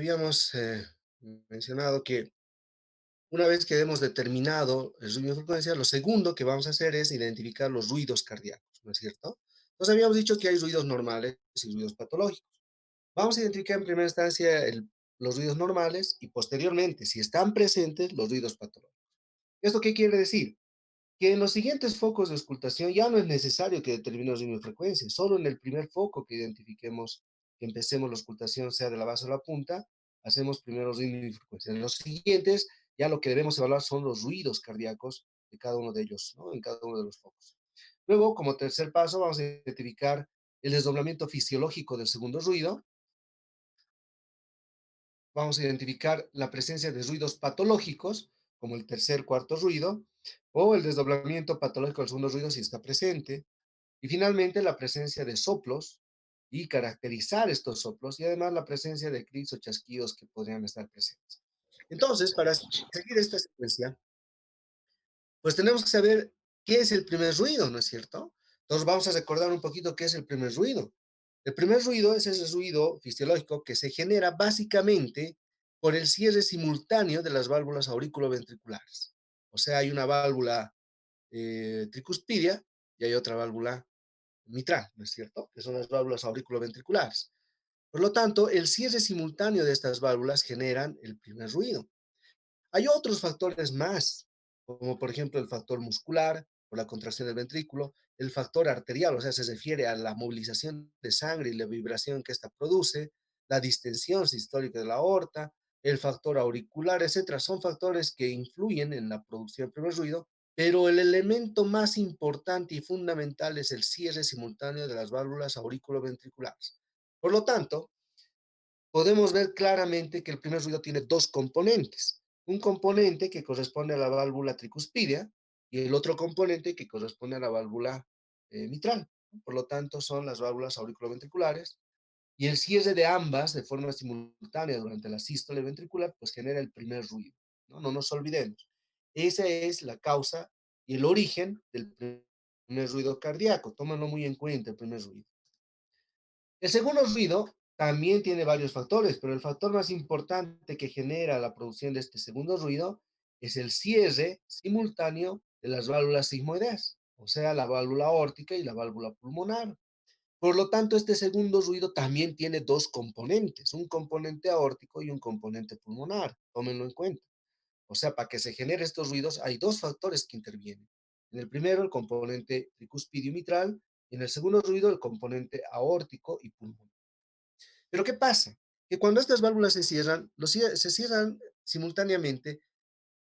habíamos mencionado que una vez que hemos determinado el ritmo y frecuencia, lo segundo que vamos a hacer es identificar los ruidos cardíacos, ¿no es cierto? Entonces habíamos dicho que hay ruidos normales y ruidos patológicos. Vamos a identificar en primera instancia los ruidos normales y posteriormente, si están presentes, los ruidos patológicos. ¿Esto qué quiere decir? Que en los siguientes focos de auscultación ya no es necesario que determinemos ritmo y frecuencia, solo en el primer foco que identifiquemos, que empecemos la auscultación, sea de la base o la punta, hacemos primero ritmo y frecuencia. En los siguientes, ya lo que debemos evaluar son los ruidos cardíacos de cada uno de ellos, ¿no? En cada uno de los focos. Luego, como tercer paso, vamos a identificar el desdoblamiento fisiológico del segundo ruido. Vamos a identificar la presencia de ruidos patológicos, como el tercer, cuarto ruido, o el desdoblamiento patológico del segundo ruido si está presente. Y finalmente, la presencia de soplos y caracterizar estos soplos, y además la presencia de clics o chasquidos que podrían estar presentes. Entonces, para seguir esta secuencia, pues tenemos que saber qué es el primer ruido, ¿no es cierto? Entonces vamos a recordar un poquito qué es el primer ruido. El primer ruido es ese ruido fisiológico que se genera básicamente por el cierre simultáneo de las válvulas auriculoventriculares. O sea, hay una válvula tricuspidia y hay otra válvula mitral, ¿no es cierto? Que son las válvulas auriculoventriculares. Por lo tanto, el cierre simultáneo de estas válvulas generan el primer ruido. Hay otros factores más, como por ejemplo el factor muscular o la contracción del ventrículo, el factor arterial, o sea, se refiere a la movilización de sangre y la vibración que ésta produce, la distensión sistólica de la aorta, el factor auricular, etcétera. Son factores que influyen en la producción del primer ruido, pero el elemento más importante y fundamental es el cierre simultáneo de las válvulas auriculoventriculares. Por lo tanto, podemos ver claramente que el primer ruido tiene dos componentes. Un componente que corresponde a la válvula tricuspidia y el otro componente que corresponde a la válvula mitral. Por lo tanto, son las válvulas auriculoventriculares y el cierre de ambas de forma simultánea durante la sístole ventricular, pues genera el primer ruido. No, no nos olvidemos. Esa es la causa y el origen del primer ruido cardíaco. Tómalo muy en cuenta, el primer ruido. El segundo ruido también tiene varios factores, pero el factor más importante que genera la producción de este segundo ruido es el cierre simultáneo de las válvulas sigmoideas, o sea, la válvula aórtica y la válvula pulmonar. Por lo tanto, este segundo ruido también tiene dos componentes, un componente aórtico y un componente pulmonar. Tómenlo en cuenta. O sea, para que se generen estos ruidos hay dos factores que intervienen. En el primero, el componente tricuspidio mitral, y en el segundo ruido, el componente aórtico y pulmonar. Pero ¿qué pasa? Que cuando estas válvulas se cierran, se cierran simultáneamente,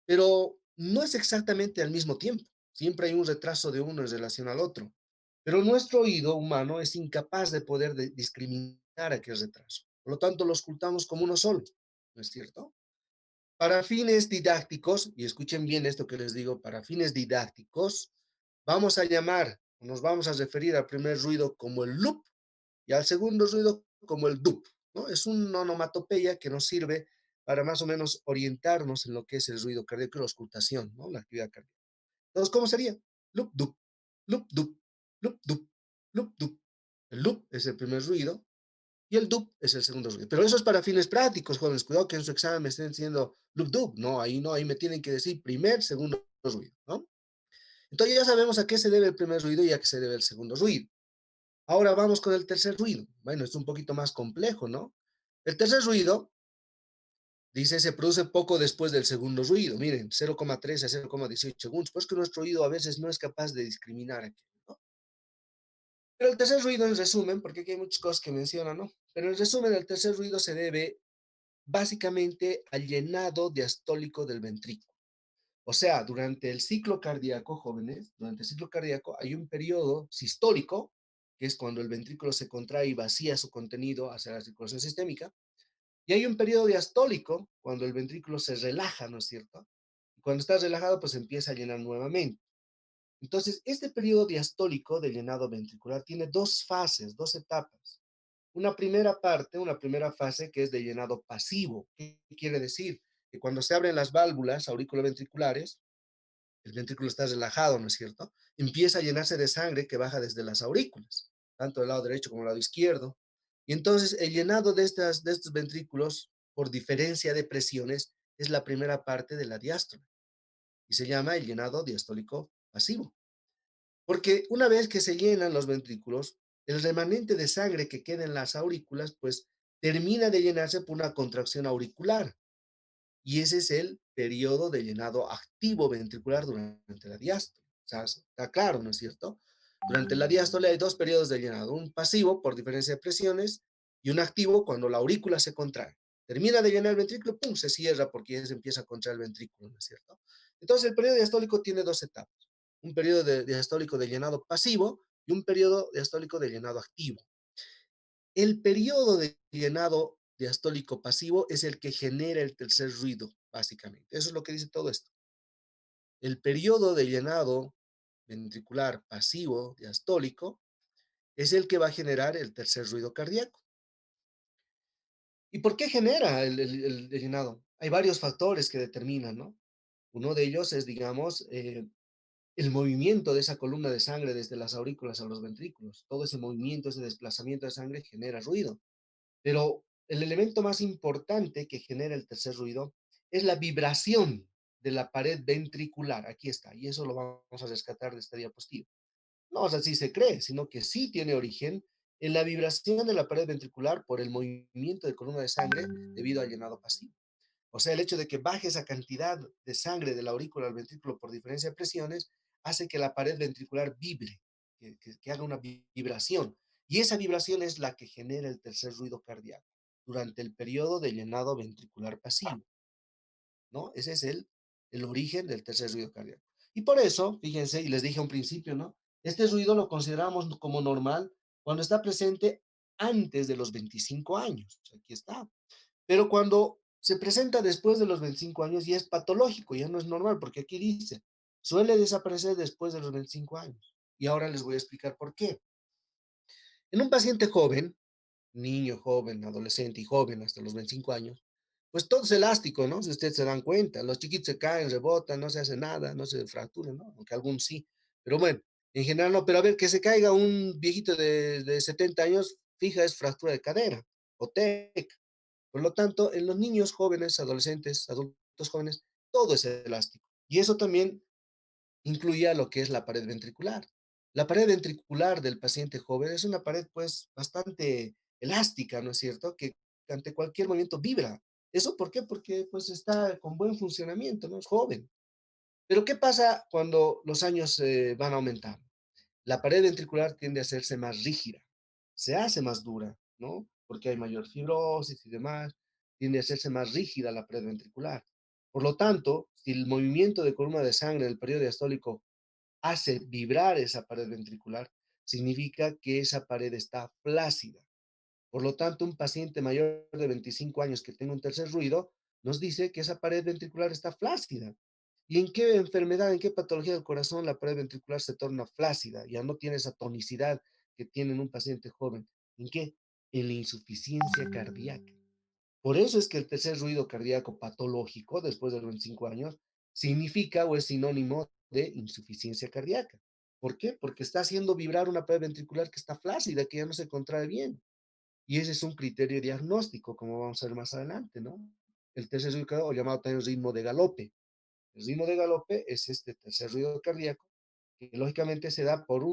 pero no es exactamente al mismo tiempo. Siempre hay un retraso de uno en relación al otro. Pero nuestro oído humano es incapaz de poder discriminar aquel retraso. Por lo tanto, lo ocultamos como uno solo, ¿no es cierto? Para fines didácticos, y escuchen bien esto que les digo, para fines didácticos, vamos a llamar, nos vamos a referir al primer ruido como el loop y al segundo ruido como el dup, ¿no? Es una onomatopeya que nos sirve para más o menos orientarnos en lo que es el ruido cardíaco y la auscultación, ¿no? La actividad cardíaca. Entonces, ¿cómo sería? Loop, dup, loop, dup, loop, dup, loop, dup. El loop es el primer ruido y el dup es el segundo ruido. Pero eso es para fines prácticos, jóvenes. Cuidado que en su examen me estén diciendo loop, dup. No, ahí me tienen que decir primer, segundo ruido, ¿no? Entonces ya sabemos a qué se debe el primer ruido y a qué se debe el segundo ruido. Ahora vamos con el tercer ruido. Bueno, es un poquito más complejo, ¿no? El tercer ruido, dice, se produce poco después del segundo ruido. Miren, 0,3 a 0,18 segundos. Pues que nuestro oído a veces no es capaz de discriminar aquí, ¿no? Pero el tercer ruido, en resumen, porque aquí hay muchas cosas que mencionan, ¿no? Pero en resumen, el tercer ruido se debe básicamente al llenado diastólico del ventrículo. O sea, durante el ciclo cardíaco, jóvenes, durante el ciclo cardíaco hay un periodo sistólico, que es cuando el ventrículo se contrae y vacía su contenido hacia la circulación sistémica, y hay un periodo diastólico, cuando el ventrículo se relaja, ¿no es cierto? Y cuando está relajado, pues empieza a llenar nuevamente. Entonces, este periodo diastólico de llenado ventricular tiene dos fases, dos etapas. Una primera parte, una primera fase que es de llenado pasivo. ¿Qué quiere decir? Que cuando se abren las válvulas auriculoventriculares, el ventrículo está relajado, ¿no es cierto? Empieza a llenarse de sangre que baja desde las aurículas, tanto del lado derecho como del lado izquierdo. Y entonces el llenado de estos ventrículos por diferencia de presiones es la primera parte de la diástole y se llama el llenado diastólico pasivo. Porque una vez que se llenan los ventrículos, el remanente de sangre que queda en las aurículas, pues termina de llenarse por una contracción auricular. Y ese es el periodo de llenado activo ventricular durante la diástole. O sea, está claro, ¿no es cierto? Durante la diástole hay dos periodos de llenado, un pasivo por diferencia de presiones y un activo cuando la aurícula se contrae. Termina de llenar el ventrículo, pum, se cierra porque ya se empieza a contraer el ventrículo, ¿no es cierto? Entonces el periodo diastólico tiene dos etapas, un periodo diastólico de llenado pasivo y un periodo diastólico de llenado activo. El periodo de llenado diastólico pasivo es el que genera el tercer ruido, básicamente. Eso es lo que dice todo esto. El periodo de llenado ventricular pasivo diastólico es el que va a generar el tercer ruido cardíaco. ¿Y por qué genera el llenado? Hay varios factores que determinan, ¿no? Uno de ellos es, digamos, el movimiento de esa columna de sangre desde las aurículas a los ventrículos. Todo ese movimiento, ese desplazamiento de sangre genera ruido. Pero el elemento más importante que genera el tercer ruido es la vibración de la pared ventricular. Aquí está, y eso lo vamos a rescatar de esta diapositiva. No, o sea, sí se cree, sino que sí tiene origen en la vibración de la pared ventricular por el movimiento de columna de sangre debido al llenado pasivo. O sea, el hecho de que baje esa cantidad de sangre de la aurícula al ventrículo por diferencia de presiones hace que la pared ventricular vibre, que haga una vibración. Y esa vibración es la que genera el tercer ruido cardíaco durante el periodo de llenado ventricular pasivo, ¿no? Ese es el origen del tercer ruido cardíaco. Y por eso, fíjense, y les dije a un principio, ¿no? Este ruido lo consideramos como normal cuando está presente antes de los 25 años. Aquí está. Pero cuando se presenta después de los 25 años ya es patológico, ya no es normal, porque aquí dice, suele desaparecer después de los 25 años. Y ahora les voy a explicar por qué. En un paciente joven, niño, joven, adolescente y joven hasta los 25 años, pues todo es elástico, ¿no? Si ustedes se dan cuenta, los chiquitos se caen, rebotan, no se hace nada, no se fracturan, ¿no? Aunque algunos sí. Pero bueno, en general no, pero a ver, que se caiga un viejito de 70 años, fija, es fractura de cadera o TEC. Por lo tanto, en los niños jóvenes, adolescentes, adultos jóvenes, todo es elástico. Y eso también incluye a lo que es la pared ventricular. La pared ventricular del paciente joven es una pared pues bastante elástica, ¿no es cierto? Que ante cualquier movimiento vibra. ¿Eso por qué? Porque pues está con buen funcionamiento, ¿no? Es joven. Pero ¿qué pasa cuando los años van aumentando? La pared ventricular tiende a hacerse más rígida, se hace más dura, ¿no? Porque hay mayor fibrosis y demás, tiende a hacerse más rígida la pared ventricular. Por lo tanto, si el movimiento de columna de sangre del periodo diastólico hace vibrar esa pared ventricular, significa que esa pared está flácida. Por lo tanto, un paciente mayor de 25 años que tenga un tercer ruido nos dice que esa pared ventricular está flácida. ¿Y en qué enfermedad, en qué patología del corazón la pared ventricular se torna flácida? Ya no tiene esa tonicidad que tiene en un paciente joven. ¿En qué? En la insuficiencia cardíaca. Por eso es que el tercer ruido cardíaco patológico, después de los 25 años, significa o es sinónimo de insuficiencia cardíaca. ¿Por qué? Porque está haciendo vibrar una pared ventricular que está flácida, que ya no se contrae bien. Y ese es un criterio diagnóstico, como vamos a ver más adelante, ¿no? El tercer ruido cardíaco, llamado también ritmo de galope. El ritmo de galope es este tercer ruido cardíaco, que lógicamente se da por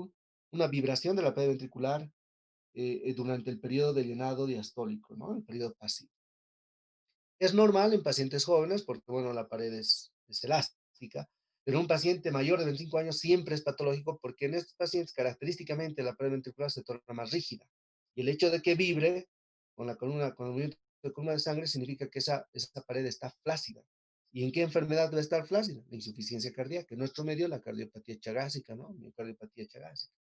una vibración de la pared ventricular durante el periodo de llenado diastólico, ¿no? El periodo pasivo. Es normal en pacientes jóvenes porque, bueno, la pared es elástica, pero un paciente mayor de 25 años siempre es patológico porque en estos pacientes característicamente la pared ventricular se torna más rígida. Y el hecho de que vibre con la columna, con el movimiento de columna de sangre significa que esa pared está flácida. ¿Y en qué enfermedad debe estar flácida? La insuficiencia cardíaca. En nuestro medio, la cardiopatía chagásica, ¿no? Miocardiopatía chagásica.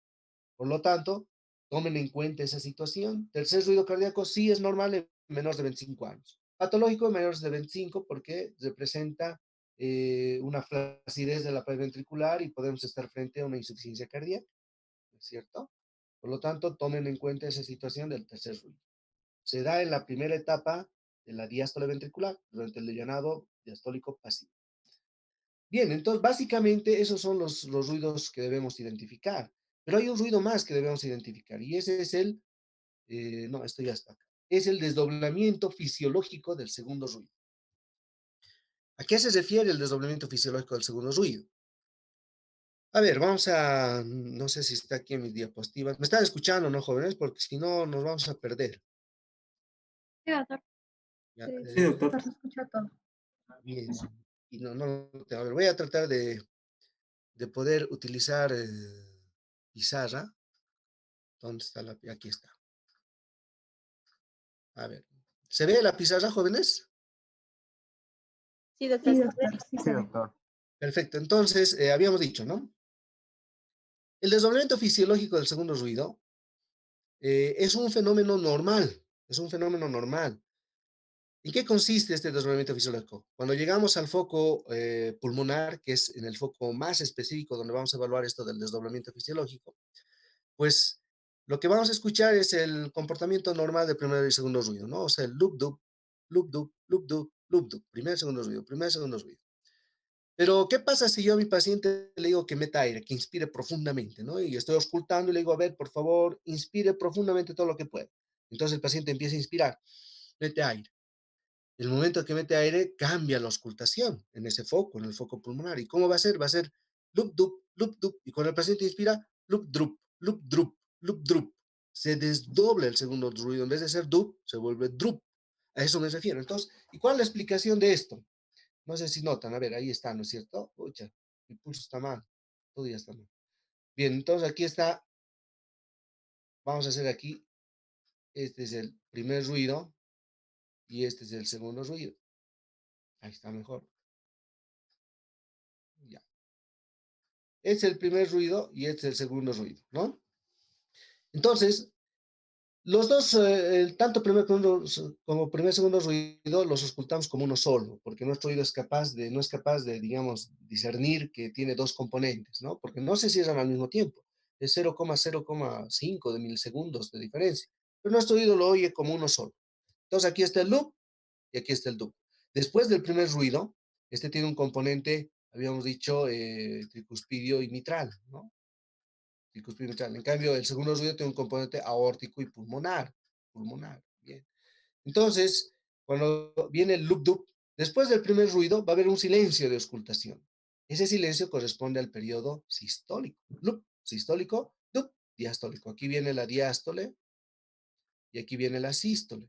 Por lo tanto, tomen en cuenta esa situación. Tercer ruido cardíaco sí es normal en menores de 25 años. Patológico en mayores de 25 porque representa una flacidez de la pared ventricular y podemos estar frente a una insuficiencia cardíaca, ¿no es cierto? Por lo tanto, tomen en cuenta esa situación del tercer ruido. Se da en la primera etapa de la diástole ventricular, durante el llenado diastólico pasivo. Bien, entonces básicamente esos son los ruidos que debemos identificar. Pero hay un ruido más que debemos identificar y ese es no, esto ya está acá. es el desdoblamiento fisiológico del segundo ruido. ¿A qué se refiere el desdoblamiento fisiológico del segundo ruido? A ver, vamos a, no sé si está aquí en mis diapositivas. ¿Me están escuchando, no, jóvenes? Porque si no, nos vamos a perder. Sí, doctor. Ya, Sí, sí, doctor, se escucha todo. bien. Y a ver, voy a tratar de poder utilizar pizarra. ¿Dónde está la? Aquí está. A ver. ¿Se ve la pizarra, jóvenes? Sí, doctor, Sí, sí se ve. doctor, sí se ve. doctor. Perfecto. Entonces, habíamos dicho, ¿no? El desdoblamiento fisiológico del segundo ruido es un fenómeno normal. Es un fenómeno normal. ¿En qué consiste este desdoblamiento fisiológico? Cuando llegamos al foco pulmonar, que es en el foco más específico donde vamos a evaluar esto del desdoblamiento fisiológico, pues lo que vamos a escuchar es el comportamiento normal de primer y segundo ruido, ¿no? O sea, el loop, dup, loop, dup, loop, dup, loop, dup, primer, segundo ruido, primer, segundo ruido. Pero, ¿qué pasa si yo a mi paciente le digo que meta aire, que inspire profundamente, ¿no? Y estoy auscultando y le digo, a ver, por favor, inspire profundamente todo lo que pueda. Entonces el paciente empieza a inspirar, mete aire. El momento que mete aire, cambia la auscultación en ese foco, en el foco pulmonar. ¿Y cómo va a ser? Va a ser loop, dup, loop, dup. Y cuando el paciente inspira, loop, drup, loop, drup, loop, drup. Se desdobla el segundo ruido. En vez de ser dup, se vuelve drup. A eso me refiero. Entonces, ¿y cuál es la explicación de esto? No sé si notan. A ver, ahí está, ¿no es cierto? Pucha, mi pulso está mal. Todo ya está mal. Bien, entonces aquí está. Vamos a hacer aquí. Este es el primer ruido y este es el segundo ruido. Ahí está mejor. Ya. Es el primer ruido y este es el segundo ruido, ¿no? Entonces, los dos, tanto primer como primer segundo ruido, los ocultamos como uno solo, porque nuestro oído no es capaz de, digamos, discernir que tiene dos componentes, ¿no? Porque no se cierran al mismo tiempo. Es 0,0,5 de milisegundos de diferencia. Pero nuestro oído lo oye como uno solo. Entonces, aquí está el loop y aquí está el dup. Después del primer ruido, este tiene un componente, habíamos dicho, tricuspidio y mitral, ¿no? Tricuspidio y mitral. En cambio, el segundo ruido tiene un componente aórtico y pulmonar. Pulmonar, bien. Entonces, cuando viene el loop dup, después del primer ruido va a haber un silencio de auscultación. Ese silencio corresponde al periodo sistólico. Loop, sistólico, dup, diastólico. Aquí viene la diástole y aquí viene la sístole.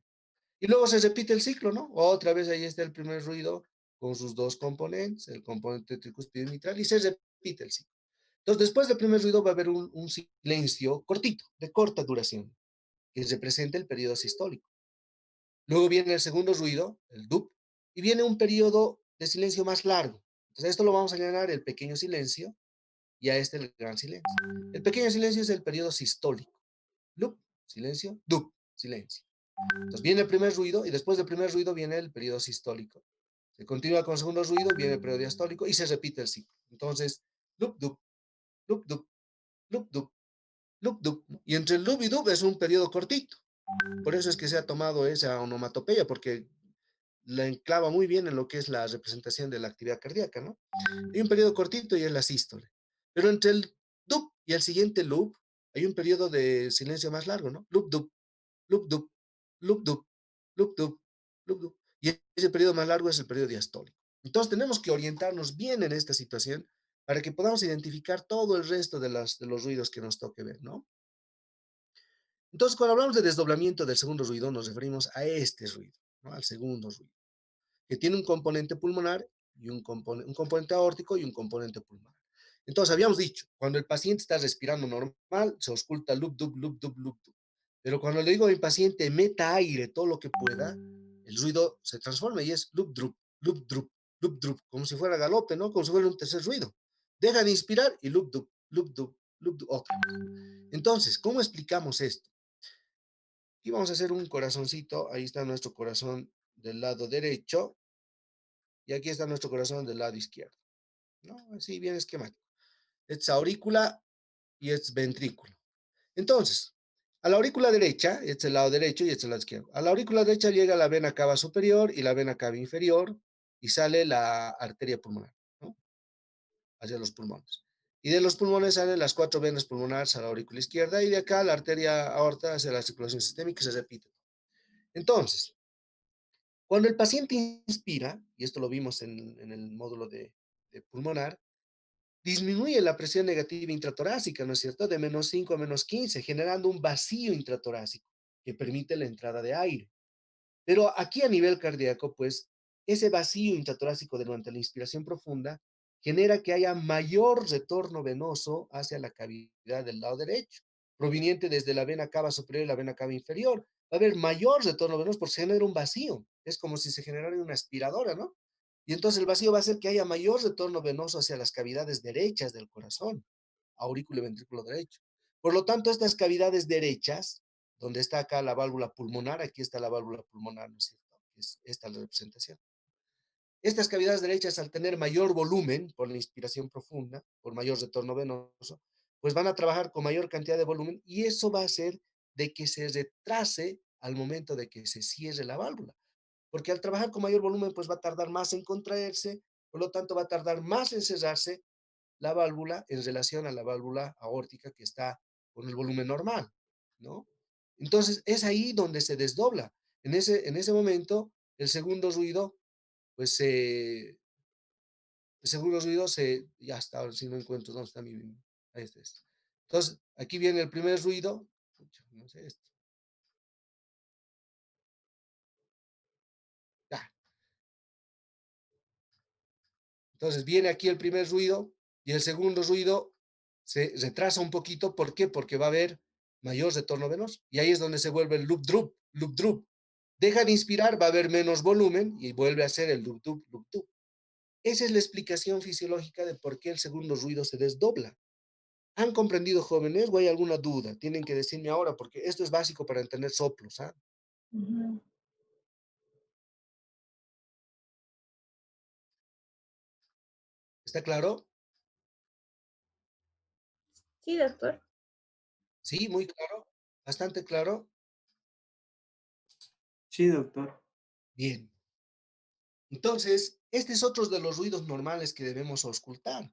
Y luego se repite el ciclo, ¿no? Otra vez ahí está el primer ruido con sus dos componentes, el componente tricuspidio y mitral, y se repite el ciclo. Entonces, después del primer ruido va a haber un silencio cortito, de corta duración, que representa el periodo sistólico. Luego viene el segundo ruido, el dup, y viene un periodo de silencio más largo. Entonces, esto lo vamos a llamar el pequeño silencio y a este el gran silencio. El pequeño silencio es el periodo sistólico. Loop, silencio, dup, silencio. Entonces viene el primer ruido y después del primer ruido viene el periodo sistólico. Se continúa con el segundo ruido, viene el periodo diastólico y se repite el ciclo. Entonces, loop, dup, loop, dup, loop, dup, loop, dup. Y entre el loop y dup es un periodo cortito. Por eso es que se ha tomado esa onomatopeya, porque la enclava muy bien en lo que es la representación de la actividad cardíaca, ¿no? Hay un periodo cortito y es la sístole. Pero entre el dup y el siguiente loop hay un periodo de silencio más largo, ¿no? Loop, dup, loop, dup, loop, dup, loop, dup, loop, dup. Y ese periodo más largo es el periodo diastólico. Entonces tenemos que orientarnos bien en esta situación para que podamos identificar todo el resto de los ruidos que nos toque ver, ¿no? Entonces, cuando hablamos de desdoblamiento del segundo ruido, nos referimos a este ruido, ¿no? Al segundo ruido, que tiene un componente pulmonar y un componente aórtico y un componente pulmonar. Entonces, habíamos dicho, cuando el paciente está respirando normal, se ausculta loop, dub, loop, dub, loop, dub. Pero cuando le digo al paciente meta aire todo lo que pueda, el ruido se transforma y es loop, drup, loop, drup, loop, drup, como si fuera galope, ¿no? Como si fuera un tercer ruido. Deja de inspirar y loop, dup, loop, dup, loop, dup, otra vez. Entonces, ¿cómo explicamos esto? Aquí vamos a hacer un corazoncito, ahí está nuestro corazón del lado derecho y aquí está nuestro corazón del lado izquierdo, ¿no? Así bien esquemático. Es aurícula y es ventrículo. Entonces, a la aurícula derecha, este es el lado derecho y este es el lado izquierdo. A la aurícula derecha llega la vena cava superior y la vena cava inferior y sale la arteria pulmonar, ¿no? Hacia los pulmones. Y de los pulmones salen las cuatro venas pulmonares a la aurícula izquierda y de acá la arteria aorta hacia la circulación sistémica y se repite. Entonces, cuando el paciente inspira, y esto lo vimos en el módulo de pulmonar, disminuye la presión negativa intratorácica, ¿no es cierto? De -5 a -15, generando un vacío intratorácico que permite la entrada de aire. Pero aquí a nivel cardíaco, pues, ese vacío intratorácico durante la inspiración profunda genera que haya mayor retorno venoso hacia la cavidad del lado derecho, proveniente desde la vena cava superior y la vena cava inferior. Va a haber mayor retorno venoso porque se genera un vacío. Es como si se generara una aspiradora, ¿no? Y entonces el vacío va a hacer que haya mayor retorno venoso hacia las cavidades derechas del corazón, aurículo y ventrículo derecho. Por lo tanto, estas cavidades derechas, donde está acá la válvula pulmonar, aquí está la válvula pulmonar, ¿no es cierto? Es esta la representación. Estas cavidades derechas, al tener mayor volumen por la inspiración profunda, por mayor retorno venoso, pues van a trabajar con mayor cantidad de volumen y eso va a hacer de que se retrase al momento de que se cierre la válvula. Porque al trabajar con mayor volumen, pues va a tardar más en contraerse, por lo tanto va a tardar más en cerrarse la válvula en relación a la válvula aórtica que está con el volumen normal, ¿no? Entonces es ahí donde se desdobla. En ese momento, el segundo ruido, pues el segundo ruido ya está, ahora sí no encuentro dónde está ahí está. Entonces, aquí viene el primer ruido, pucha, no sé esto, ya. Entonces viene aquí el primer ruido y el segundo ruido se retrasa un poquito. ¿Por qué? Porque va a haber mayor retorno venoso. Y ahí es donde se vuelve el loop drup, loop drup. Deja de inspirar, va a haber menos volumen y vuelve a ser el loop drup, loop drup. Esa es la explicación fisiológica de por qué el segundo ruido se desdobla. ¿Han comprendido, jóvenes, o hay alguna duda? Tienen que decirme ahora porque esto es básico para entender soplos. ¿Ah? Ujú. ¿Está claro? Sí, doctor. Sí, muy claro. Bastante claro. Sí, doctor. Bien. Entonces, este es otro de los ruidos normales que debemos auscultar.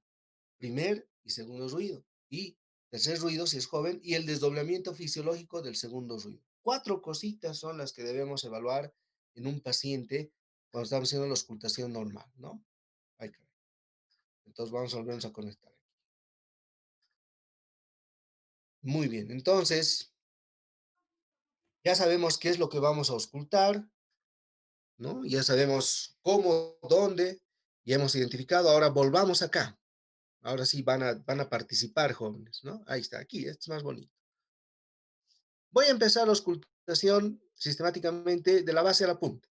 Primer y segundo ruido. Y tercer ruido si es joven y el desdoblamiento fisiológico del segundo ruido. Cuatro cositas son las que debemos evaluar en un paciente cuando estamos haciendo la auscultación normal, ¿no? Ay, caray. Entonces vamos a volvernos a conectar. Muy bien, entonces ya sabemos qué es lo que vamos a auscultar, ¿no? Ya sabemos cómo, dónde, ya hemos identificado. Ahora volvamos acá. Ahora sí van a participar, jóvenes, ¿no? Ahí está, aquí, esto es más bonito. Voy a empezar la auscultación sistemáticamente de la base a la punta,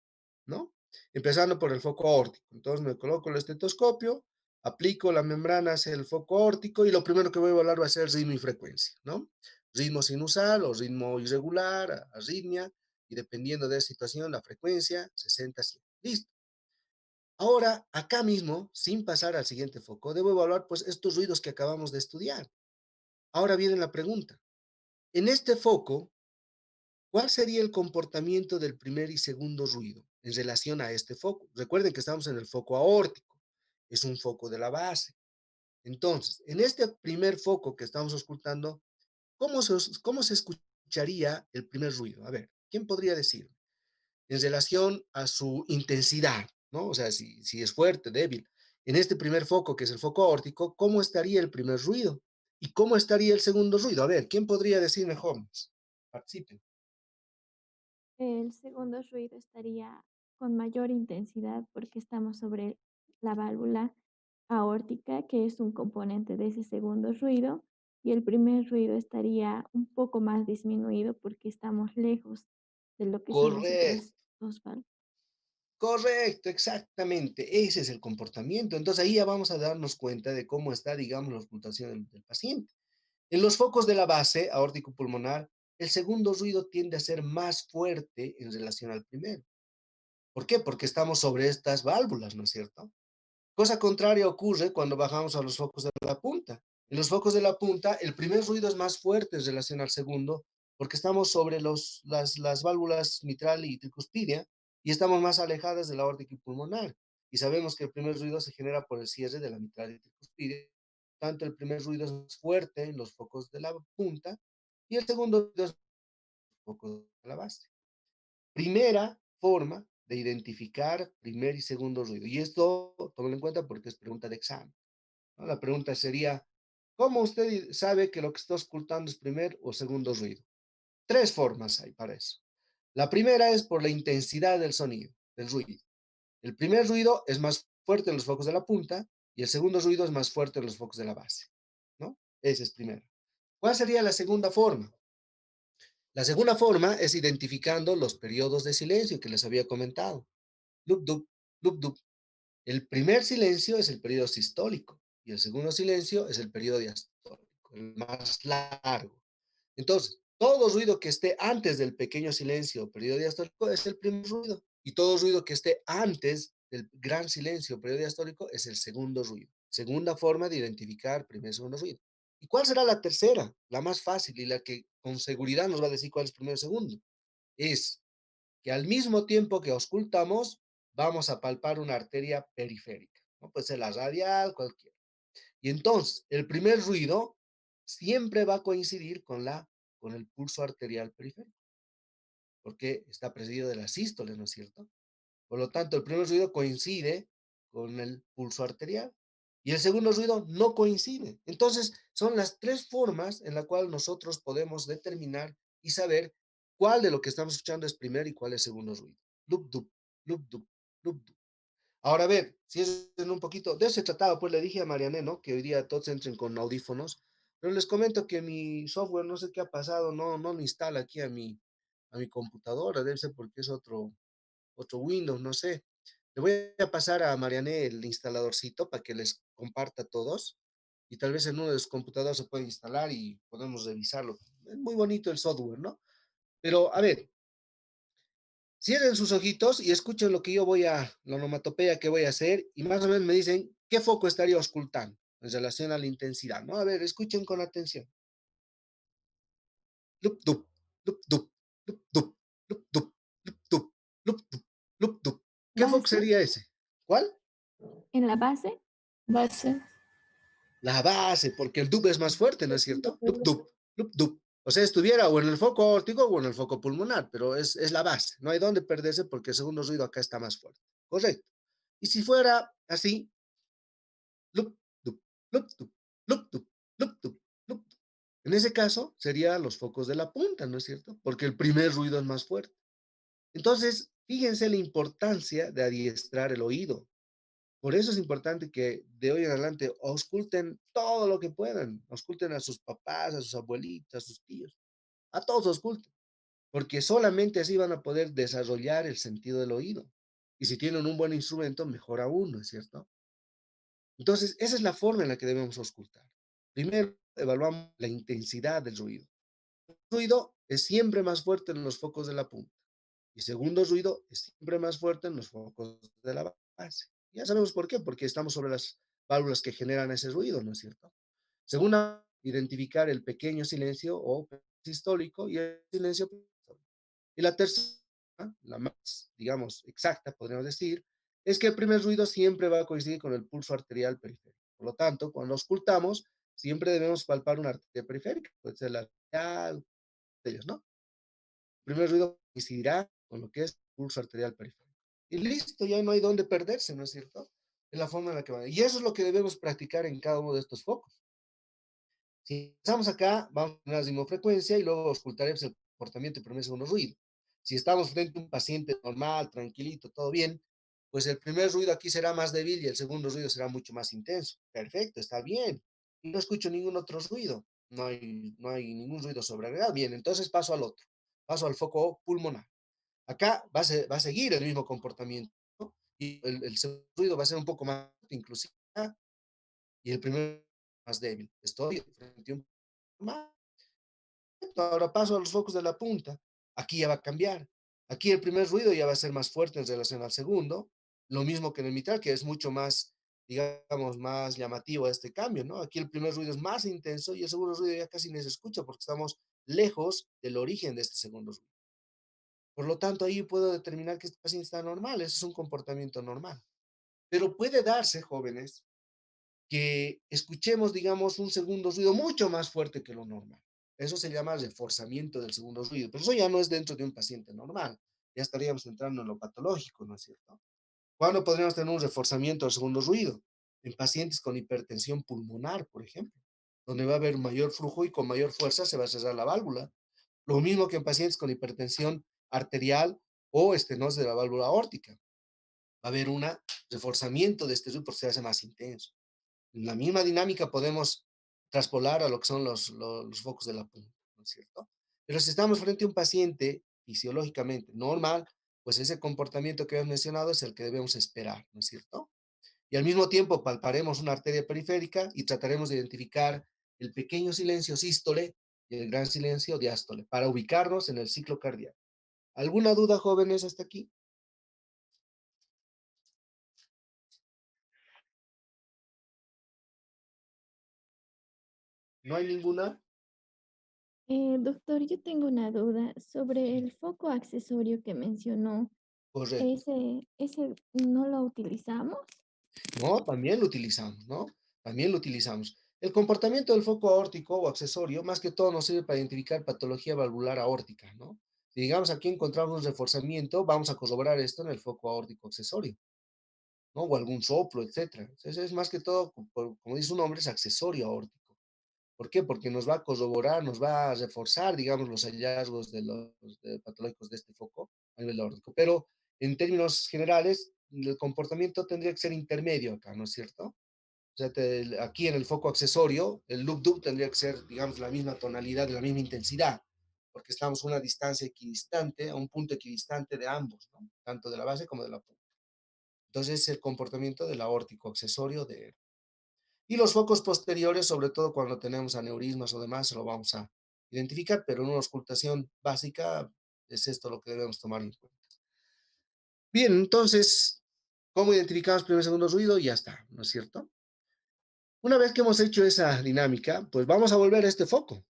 ¿no? Empezando por el foco aórtico. Entonces me coloco el estetoscopio, aplico la membrana hacia el foco aórtico y lo primero que voy a evaluar va a ser ritmo y frecuencia, ¿no? Ritmo sinusal o ritmo irregular, arritmia, y dependiendo de la situación, la frecuencia, 60, 100. Listo. Ahora, acá mismo, sin pasar al siguiente foco, debo evaluar pues estos ruidos que acabamos de estudiar. Ahora viene la pregunta. En este foco, ¿cuál sería el comportamiento del primer y segundo ruido en relación a este foco? Recuerden que estamos en el foco aórtico, es un foco de la base. Entonces, en este primer foco que estamos ocultando, ¿cómo se escucharía el primer ruido? A ver, ¿quién podría decir? En relación a su intensidad, ¿no? O sea, si es fuerte, débil. En este primer foco, que es el foco aórtico, ¿cómo estaría el primer ruido? ¿Y cómo estaría el segundo ruido? A ver, ¿quién podría decirme, jóvenes? Participen. El segundo ruido estaría con mayor intensidad porque estamos sobre la válvula aórtica, que es un componente de ese segundo ruido, y el primer ruido estaría un poco más disminuido porque estamos lejos de lo que son las otras Correcto, dos válvulas. correcto, exactamente. Ese es el comportamiento. Entonces ahí ya vamos a darnos cuenta de cómo está, digamos, la ocultación del paciente. En los focos de la base aórtico-pulmonar, el segundo ruido tiende a ser más fuerte en relación al primero. ¿Por qué? Porque estamos sobre estas válvulas, ¿no es cierto? Cosa contraria ocurre cuando bajamos a los focos de la punta. En los focos de la punta, el primer ruido es más fuerte en relación al segundo, porque estamos sobre las válvulas mitral y tricuspidia y estamos más alejadas de la aórtica y pulmonar. Y sabemos que el primer ruido se genera por el cierre de la mitral y tricuspidia. Tanto el primer ruido es más fuerte en los focos de la punta y el segundo ruido es en los focos de la base. primera forma de identificar primer y segundo ruido. Y esto, tómalo en cuenta porque es pregunta de examen, ¿no? La pregunta sería, ¿cómo usted sabe que lo que está ocultando es primer o segundo ruido? Tres formas hay para eso. La primera es por la intensidad del sonido, del ruido. El primer ruido es más fuerte en los focos de la punta y el segundo ruido es más fuerte en los focos de la base, ¿no? Esa es primera. ¿Cuál sería la segunda forma? La segunda forma es identificando los periodos de silencio que les había comentado. Lup, dup, lup, dup. El primer silencio es el periodo sistólico y el segundo silencio es el periodo diastólico, el más largo. Entonces, todo ruido que esté antes del pequeño silencio o periodo diastólico es el primer ruido. Y todo ruido que esté antes del gran silencio o periodo diastólico es el segundo ruido. Segunda forma de identificar primer y segundo ruido. ¿Y cuál será la tercera? La más fácil y la que con seguridad nos va a decir cuál es primero y segundo. Es que al mismo tiempo que auscultamos, vamos a palpar una arteria periférica. ¿No? Puede ser la radial, cualquiera. Y entonces, el primer ruido siempre va a coincidir con el pulso arterial periférico, porque está precedido de la sístole, ¿no es cierto? Por lo tanto, el primer ruido coincide con el pulso arterial y el segundo ruido no coincide. Entonces, son las tres formas en la cual nosotros podemos determinar y saber cuál de lo que estamos escuchando es primer y cuál es segundo ruido. Loop, dup, loop, dup, loop, dup. Ahora, a ver, si es en un poquito, de eso se trataba, pues le dije a Marianne, ¿no? Que hoy día todos entren con audífonos, pero les comento que mi software, no sé qué ha pasado, no lo instala aquí a mi computadora, debe ser porque es otro Windows, no sé. Le voy a pasar a Marianne el instaladorcito para que les comparta a todos y tal vez en uno de los computadores se puede instalar y podemos revisarlo. Es muy bonito el software, ¿no? Pero, a ver, cierren sus ojitos y escuchen lo que la onomatopeya que voy a hacer y más o menos me dicen qué foco estaría ocultando en relación a la intensidad, ¿no? A ver, escuchen con atención. Lup, dup, lup, dup, lup, dup, lup, dup, lup, dup, lup, dup, lup, dup. ¿Qué foco Base, sería ese? ¿Cuál? en la base, Base. La base, porque el dup es más fuerte, ¿no es cierto? Lup, dup, lup, dup. O sea, estuviera o en el foco aórtico o en el foco pulmonar, pero es la base. No hay dónde perderse porque el segundo ruido acá está más fuerte. Correcto. Y si fuera así, lup, dup, lup, dup, lup, dup, lup, dup, lup, dup. En ese caso, serían los focos de la punta, ¿no es cierto? Porque el primer ruido es más fuerte. Entonces, fíjense la importancia de adiestrar el oído. Por eso es importante que de hoy en adelante ausculten todo lo que puedan. Ausculten a sus papás, a sus abuelitas, a sus tíos. A todos ausculten. Porque solamente así van a poder desarrollar el sentido del oído. Y si tienen un buen instrumento, mejor aún, ¿no es cierto? Entonces, esa es la forma en la que debemos auscultar. Primero, evaluamos la intensidad del ruido. El ruido es siempre más fuerte en los focos de la punta. Y segundo ruido es siempre más fuerte en los focos de la base. Ya sabemos por qué, porque estamos sobre las válvulas que generan ese ruido, ¿no es cierto? Segunda, identificar el pequeño silencio o sistólico y el silencio. Y la tercera, la más, digamos, exacta, podríamos decir, es que el primer ruido siempre va a coincidir con el pulso arterial periférico. Por lo tanto, cuando auscultamos, siempre debemos palpar una arteria periférica, puede ser la arterial, ellos, ¿no? El primer ruido coincidirá con lo que es el pulso arterial periférico. Y listo, ya no hay dónde perderse, ¿no es cierto? Es la forma en la que va. Y eso es lo que debemos practicar en cada uno de estos focos. Si estamos acá, vamos a tener la frecuencia y luego ocultaremos el comportamiento de primer y segundo ruido. Si estamos frente a un paciente normal, tranquilito, todo bien, pues el primer ruido aquí será más débil y el segundo ruido será mucho más intenso. Perfecto, está bien. Y no escucho ningún otro ruido. No hay ningún ruido sobreagregado. Bien, entonces paso al otro. Paso al foco pulmonar. Acá va a seguir el mismo comportamiento, ¿no? Y el segundo ruido va a ser un poco más inclusive y el primero más débil. Estoy frente a un más. Ahora paso a los focos de la punta. Aquí ya va a cambiar. Aquí el primer ruido ya va a ser más fuerte en relación al segundo. Lo mismo que en el mitral, que es mucho más, digamos, más llamativo este cambio, ¿no? Aquí el primer ruido es más intenso y el segundo ruido ya casi ni se escucha porque estamos lejos del origen de este segundo ruido. Por lo tanto, ahí puedo determinar que este paciente está normal. Ese es un comportamiento normal. Pero puede darse, jóvenes, que escuchemos, digamos, un segundo ruido mucho más fuerte que lo normal. Eso se llama reforzamiento del segundo ruido, pero eso ya no es dentro de un paciente normal. ya estaríamos entrando en lo patológico, ¿no es cierto? ¿Cuándo podríamos tener un reforzamiento del segundo ruido? En pacientes con hipertensión pulmonar, por ejemplo, donde va a haber mayor flujo y con mayor fuerza se va a cerrar la válvula. Lo mismo que en pacientes con hipertensión arterial o estenosis de la válvula aórtica. Va a haber un reforzamiento de este ruido porque se hace más intenso. La misma dinámica podemos traspolar a lo que son los focos de la punta, ¿no es cierto? Pero si estamos frente a un paciente fisiológicamente normal, pues ese comportamiento que hemos mencionado es el que debemos esperar, ¿no es cierto? Y al mismo tiempo palparemos una arteria periférica y trataremos de identificar el pequeño silencio sístole y el gran silencio diástole para ubicarnos en el ciclo cardíaco. ¿Alguna duda, jóvenes, hasta aquí? ¿No hay ninguna? Doctor, yo tengo una duda sobre el foco accesorio que mencionó. Correcto. ¿Ese no lo utilizamos? No, también lo utilizamos, ¿no? También lo utilizamos. El comportamiento del foco aórtico o accesorio, más que todo, nos sirve para identificar patología valvular aórtica, ¿no? Si digamos aquí encontramos un reforzamiento, vamos a corroborar esto en el foco aórtico accesorio, ¿no? O algún soplo, etcétera. Entonces, es más que todo, como dice su nombre, es accesorio aórtico. ¿Por qué? Porque nos va a corroborar, nos va a reforzar, digamos, los hallazgos patológicos de este foco a nivel aórtico. Pero en términos generales, el comportamiento tendría que ser intermedio acá, ¿no es cierto? O sea, aquí en el foco accesorio, el loop dub tendría que ser, digamos, la misma tonalidad, de la misma intensidad, porque estamos a una distancia equidistante, a un punto equidistante de ambos, ¿no? Tanto de la base como de la punta. Entonces, el comportamiento del aórtico accesorio y los focos posteriores, sobre todo cuando tenemos aneurismas o demás, lo vamos a identificar, pero en una auscultación básica es esto lo que debemos tomar en cuenta. Bien, entonces, ¿cómo identificamos primer y segundo ruido? Ya está, ¿no es cierto? Una vez que hemos hecho esa dinámica, pues vamos a volver a este foco.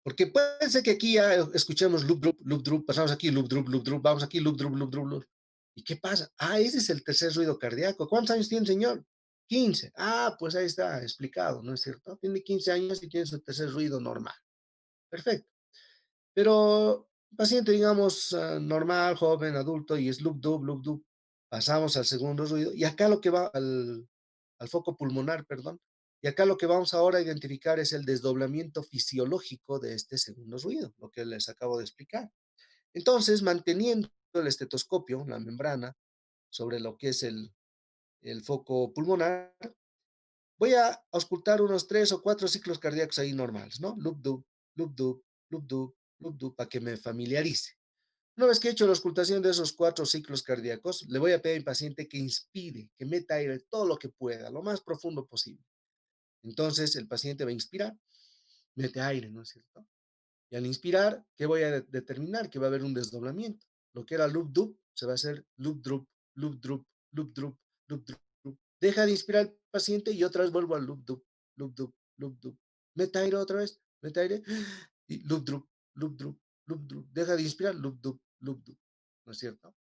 Porque puede ser que aquí ya escuchemos loop, drup, pasamos aquí loop, drup, vamos aquí loop, drup, loop. ¿Y qué pasa? Ah, ese es el tercer ruido cardíaco. ¿Cuántos años tiene el señor? 15. Ah, pues ahí está explicado, ¿no es cierto? Tiene 15 años y tiene su tercer ruido normal. Perfecto. Pero paciente, digamos, normal, joven, adulto, y es loop, dub, pasamos al segundo ruido, y acá lo que va al foco pulmonar, perdón, y acá lo que vamos ahora a identificar es el desdoblamiento fisiológico de este segundo ruido, lo que les acabo de explicar. Entonces, manteniendo el estetoscopio, la membrana, sobre lo que es el foco pulmonar, voy a auscultar unos 3 o 4 ciclos cardíacos ahí normales, ¿no? Loop dub, loop dub, para que me familiarice. Una vez que he hecho la auscultación de esos 4 ciclos cardíacos, le voy a pedir al paciente que inspire, que meta aire todo lo que pueda, lo más profundo posible. Entonces, el paciente va a inspirar, mete aire, ¿no es cierto? Y al inspirar, ¿qué voy a determinar? Que va a haber un desdoblamiento. Lo que era loop dub se va a hacer loop drup, loop drup, loop drup, loop drup. Deja de inspirar el paciente y otra vez vuelvo al loop dub, loop dub, loop dub. Meta aire otra vez, meta aire y loop drup, loop drup, loop drup. Deja de inspirar, loop dub, loop dub. ¿No es cierto?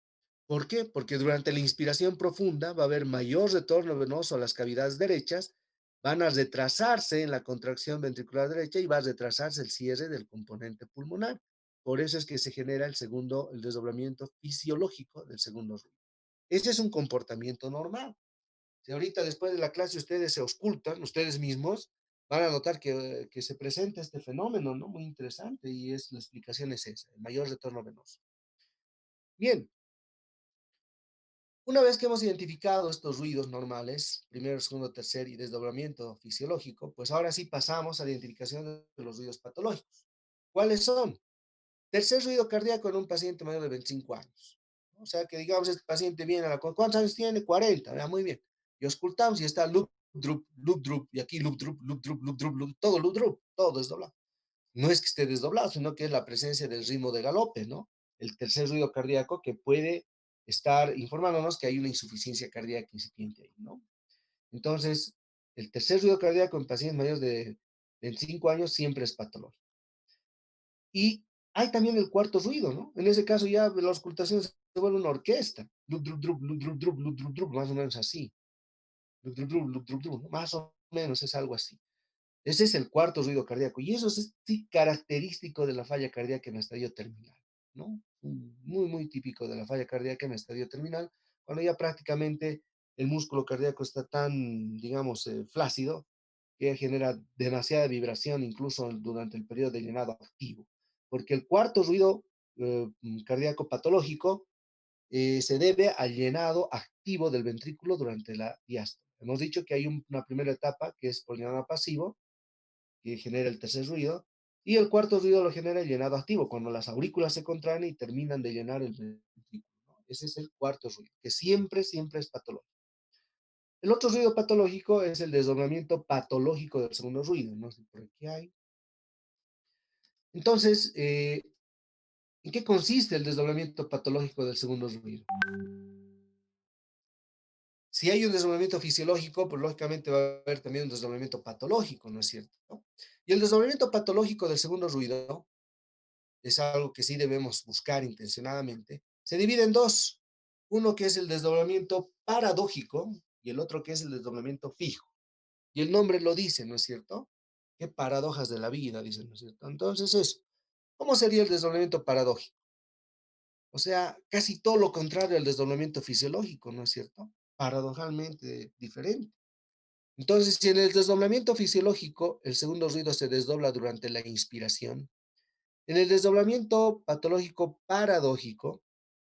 ¿Por qué? Porque durante la inspiración profunda va a haber mayor retorno venoso a las cavidades derechas, van a retrasarse en la contracción ventricular derecha y va a retrasarse el cierre del componente pulmonar. Por eso es que se genera el desdoblamiento fisiológico del segundo ruido. Ese es un comportamiento normal. Si ahorita después de la clase ustedes se auscultan, ustedes mismos, van a notar que se presenta este fenómeno, ¿no? Muy interesante y la explicación es esa, el mayor retorno venoso. Bien, una vez que hemos identificado estos ruidos normales, primero, segundo, tercer y desdoblamiento fisiológico, pues ahora sí pasamos a la identificación de los ruidos patológicos. ¿Cuáles son? Tercer ruido cardíaco en un paciente mayor de 25 años. O sea que digamos, este paciente viene a la... ¿Cuántos años tiene? 40. Ya, muy bien. Y auscultamos y está loop, drup, y aquí loop, todo loop, drup, todo desdoblado. No es que esté desdoblado, sino que es la presencia del ritmo de galope, ¿no? El tercer ruido cardíaco que puede estar informándonos que hay una insuficiencia cardíaca incipiente ahí, ¿no? Entonces, el tercer ruido cardíaco en pacientes mayores de 25 años siempre es patológico. Y hay también el cuarto ruido, ¿no? En ese caso ya la auscultación se vuelve una orquesta. Loop, drup, drup, loop, drup, drup, loop, drup, drup, más o menos así. Loop, drup, drup, loop, drup, drup, ¿no? Más o menos es algo así. Ese es el cuarto ruido cardíaco y eso es sí característico de la falla cardíaca en estadio terminal, ¿no? muy, muy típico de la falla cardíaca en estadio terminal, cuando ya prácticamente el músculo cardíaco está tan, digamos, flácido, que genera demasiada vibración incluso durante el periodo de llenado activo. Porque el cuarto ruido cardíaco patológico se debe al llenado activo del ventrículo durante la diástole. Hemos dicho que hay una primera etapa que es por llenado pasivo, que genera el tercer ruido, y el cuarto ruido lo genera el llenado activo, cuando las aurículas se contraen y terminan de llenar el ventrículo, ¿no? Ese es el cuarto ruido, que siempre, siempre es patológico. El otro ruido patológico es el desdoblamiento patológico del segundo ruido, no sé por qué hay. Entonces, ¿en qué consiste el desdoblamiento patológico del segundo ruido? Si hay un desdoblamiento fisiológico, pues lógicamente va a haber también un desdoblamiento patológico, ¿no es cierto? ¿No? Y el desdoblamiento patológico del segundo ruido es algo que sí debemos buscar intencionadamente. Se divide en dos. Uno que es el desdoblamiento paradójico y el otro que es el desdoblamiento fijo. Y el nombre lo dice, ¿no es cierto? Qué paradojas de la vida, dicen, ¿no es cierto? Entonces eso. ¿Cómo sería el desdoblamiento paradójico? O sea, casi todo lo contrario al desdoblamiento fisiológico, ¿no es cierto? Paradojalmente diferente. Entonces, si en el desdoblamiento fisiológico el segundo ruido se desdobla durante la inspiración, en el desdoblamiento patológico paradójico,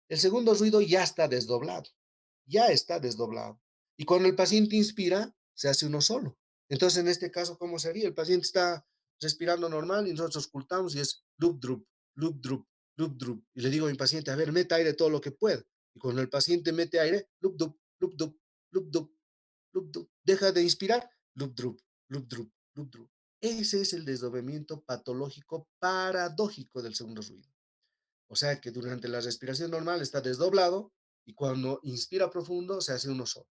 el segundo ruido ya está desdoblado. Y cuando el paciente inspira, se hace uno solo. Entonces, en este caso, ¿cómo sería? El paciente está respirando normal y nosotros ocultamos y es loop, drup, loop, drup, loop, drup. Y le digo a mi paciente, a ver, meta aire todo lo que pueda. Y cuando el paciente mete aire, loop, dup, loop, dup, loop, dup, loop, dup. Deja de inspirar, loop, drup, loop, drup, loop, drup. Ese es el desdoblamiento patológico paradójico del segundo ruido. O sea que durante la respiración normal está desdoblado y cuando inspira profundo se hace uno solo.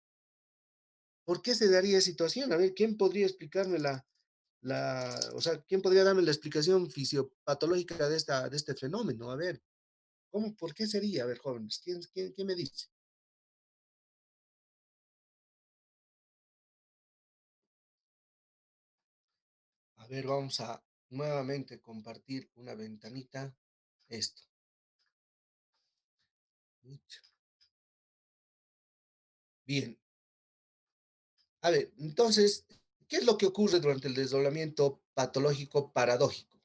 ¿Por qué se daría esa situación? A ver, ¿quién podría explicarme o sea, quién podría darme la explicación fisiopatológica de este fenómeno? A ver, ¿cómo, por qué sería? A ver, jóvenes, ¿quién me dice? A ver, vamos a nuevamente compartir una ventanita. Esto. Bien. A ver, entonces, ¿qué es lo que ocurre durante el desdoblamiento patológico paradójico?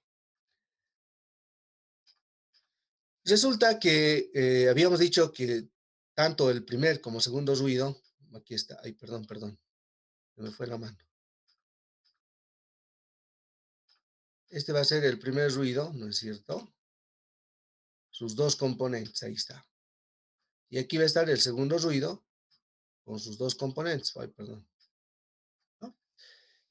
Resulta que habíamos dicho que tanto el primer como segundo ruido, aquí está, ay, perdón, se me fue la mano. Este va a ser el primer ruido, ¿no es cierto? Sus dos componentes, ahí está. Y aquí va a estar el segundo ruido con sus dos componentes, ay, perdón. ¿No?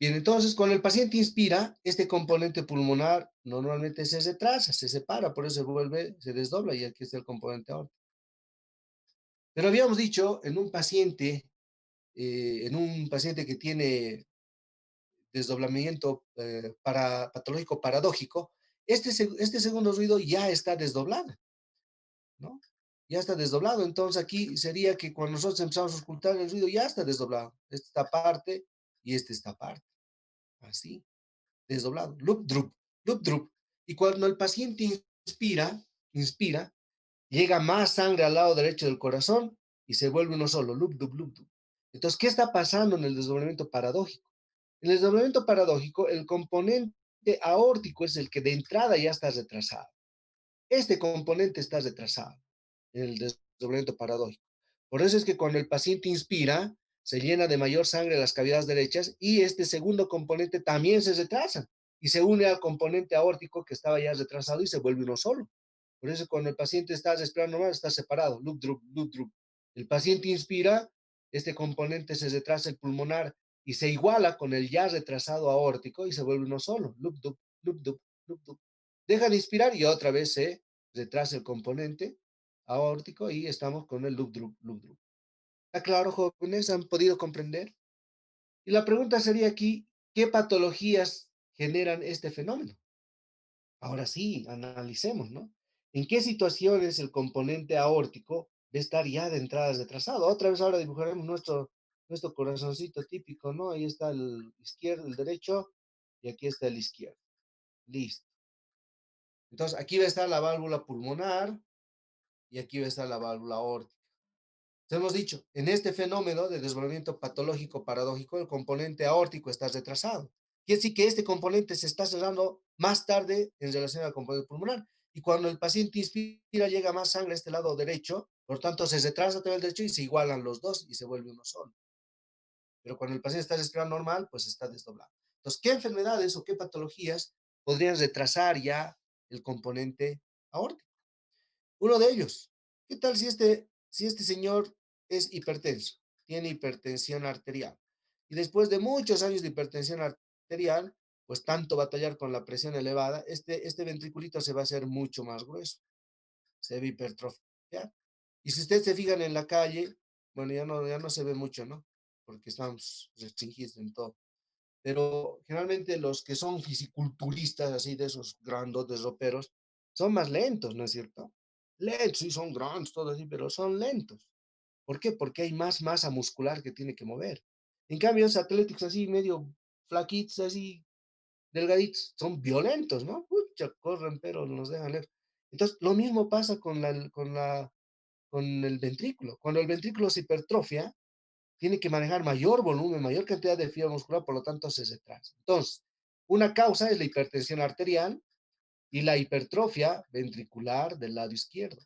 Bien, entonces cuando el paciente inspira, este componente pulmonar normalmente se retrasa, se separa, por eso se vuelve, se desdobla y aquí está el componente aórtico. Pero habíamos dicho en un paciente que tiene desdoblamiento patológico paradójico, este segundo ruido ya está desdoblado, ¿no? Ya está desdoblado. Entonces aquí sería que cuando nosotros empezamos a ocultar el ruido, ya está desdoblado. Esta parte y esta parte. Así, desdoblado. Loop, drup, loop, drup. Y cuando el paciente inspira, llega más sangre al lado derecho del corazón y se vuelve uno solo. Loop, dup, loop, dup. Entonces, ¿qué está pasando en el desdoblamiento paradójico? En el desdoblamiento paradójico, el componente aórtico es el que de entrada ya está retrasado. Este componente está retrasado en el desdoblamiento paradójico. Por eso es que cuando el paciente inspira, se llena de mayor sangre las cavidades derechas y este segundo componente también se retrasa y se une al componente aórtico que estaba ya retrasado y se vuelve uno solo. Por eso cuando el paciente está respirando normal, está separado. Loop, drup, loop, drup. El paciente inspira, este componente se retrasa el pulmonar y se iguala con el ya retrasado aórtico y se vuelve uno solo. Loop, dup, loop, dup, loop, dup. Deja de inspirar y otra vez se retrasa el componente aórtico y estamos con el loop, drup, loop, drup. ¿Está claro, jóvenes? ¿Han podido comprender? Y la pregunta sería aquí, ¿qué patologías generan este fenómeno? Ahora sí, analicemos, ¿no? ¿En qué situaciones el componente aórtico debe estar ya de entrada retrasado? Otra vez ahora dibujaremos nuestro corazoncito típico, ¿no? Ahí está el izquierdo, el derecho, y aquí está el izquierdo. Listo. Entonces, aquí va a estar la válvula pulmonar, y aquí va a estar la válvula aórtica. Entonces hemos dicho, en este fenómeno de desdoblamiento patológico paradójico, el componente aórtico está retrasado. Quiere decir que este componente se está cerrando más tarde en relación al componente pulmonar. Y cuando el paciente inspira, llega más sangre a este lado derecho, por tanto se retrasa todo el derecho y se igualan los dos y se vuelve uno solo. Pero cuando el paciente está respirando normal, pues está desdoblado. Entonces, ¿qué enfermedades o qué patologías podrían retrasar ya el componente aórtico? Uno de ellos, ¿qué tal si este señor es hipertenso? Tiene hipertensión arterial. Y después de muchos años de hipertensión arterial, pues tanto batallar con la presión elevada, este ventriculito se va a hacer mucho más grueso, se va a hipertrofiar. Y si ustedes se fijan en la calle, bueno, ya no se ve mucho, ¿no? Porque estamos restringidos en todo. Pero generalmente los que son fisiculturistas, así de esos grandotes roperos, son más lentos, ¿no es cierto? Lentos, sí, son grandes, todo así, pero son lentos. ¿Por qué? Porque hay más masa muscular que tiene que mover. En cambio, los atléticos así, medio flaquitos, así, delgaditos, son violentos, ¿no? Pucha, corren, pero nos dejan leer. Entonces, lo mismo pasa con el ventrículo. Cuando el ventrículo se hipertrofia, tiene que manejar mayor volumen, mayor cantidad de fibra muscular, por lo tanto se retrasa. Entonces, una causa es la hipertensión arterial y la hipertrofia ventricular del lado izquierdo.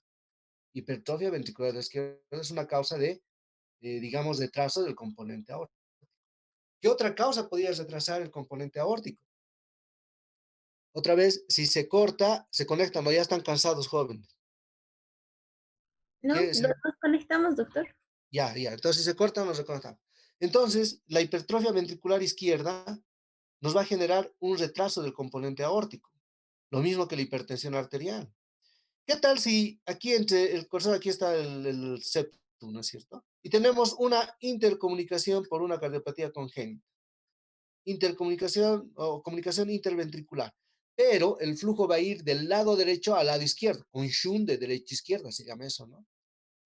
Hipertrofia ventricular del lado izquierdo es una causa de, digamos, retraso del componente aórtico. ¿Qué otra causa podría retrasar el componente aórtico? Otra vez, si se corta, se conectan o ya están cansados jóvenes. No, ¿Qué? nos conectamos, doctor. Ya. Entonces, si se corta, nos reconectamos. Entonces, la hipertrofia ventricular izquierda nos va a generar un retraso del componente aórtico, lo mismo que la hipertensión arterial. ¿Qué tal si aquí entre el corazón, aquí está el septum, ¿no es cierto? Y tenemos una intercomunicación por una cardiopatía congénita, intercomunicación o comunicación interventricular, pero el flujo va a ir del lado derecho al lado izquierdo, con shunt de derecha a izquierda, se llama eso, ¿no?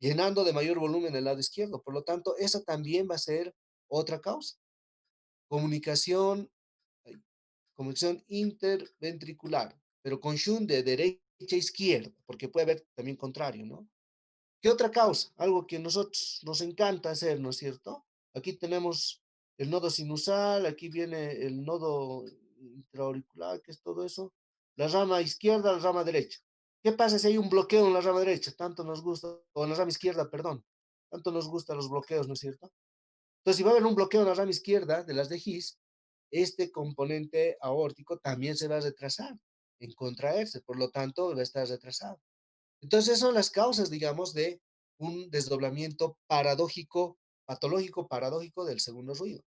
Llenando de mayor volumen el lado izquierdo. Por lo tanto, esa también va a ser otra causa. Comunicación conexión interventricular, pero con shunt de derecha a izquierda, porque puede haber también contrario, ¿no? ¿Qué otra causa? Algo que nosotros nos encanta hacer, ¿no es cierto? Aquí tenemos el nodo sinusal, aquí viene el nodo intraauricular, que es todo eso, la rama izquierda, la rama derecha. ¿Qué pasa si hay un bloqueo en la rama derecha? Tanto nos gusta, o en la rama izquierda, perdón, tanto nos gustan los bloqueos, ¿no es cierto? Entonces, si va a haber un bloqueo en la rama izquierda de las de His, este componente aórtico también se va a retrasar en contraerse, por lo tanto va a estar retrasado. Entonces, son las causas, digamos, de un desdoblamiento paradójico, patológico paradójico del segundo ruido.